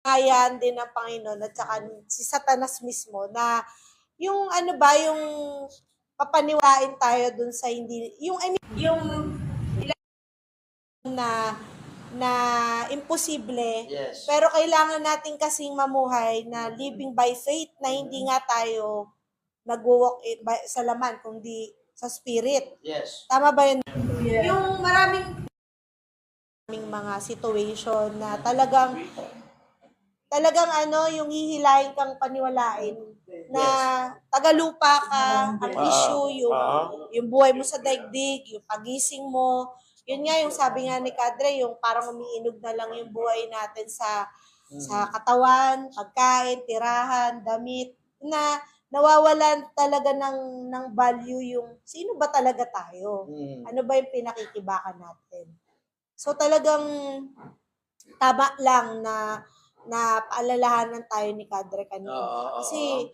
Ayan din ng Panginoon at saka si Satanas mismo na yung ano ba, yung papaniwain tayo dun sa hindi, yung, I mean, yung na na imposible. Yes. Pero kailangan natin kasing mamuhay na living by faith na hindi nga tayo nag-walk sa laman, kundi sa spirit. Yes. Tama ba yun? Yung maraming mga situation na talagang ano, yung hihilahin kang paniwalain na tagalupa ka, ang issue, yung buhay mo sa daigdig, yung pagising mo. Yun nga, yung sabi nga ni Kadre, yung parang umiinog na lang yung buhay natin sa katawan, pagkain, tirahan, damit, na nawawalan talaga ng value yung sino ba talaga tayo? Ano ba yung pinakikibakan natin? So talagang tama lang na paalalahanan tayo ni Kadre kanina. Kasi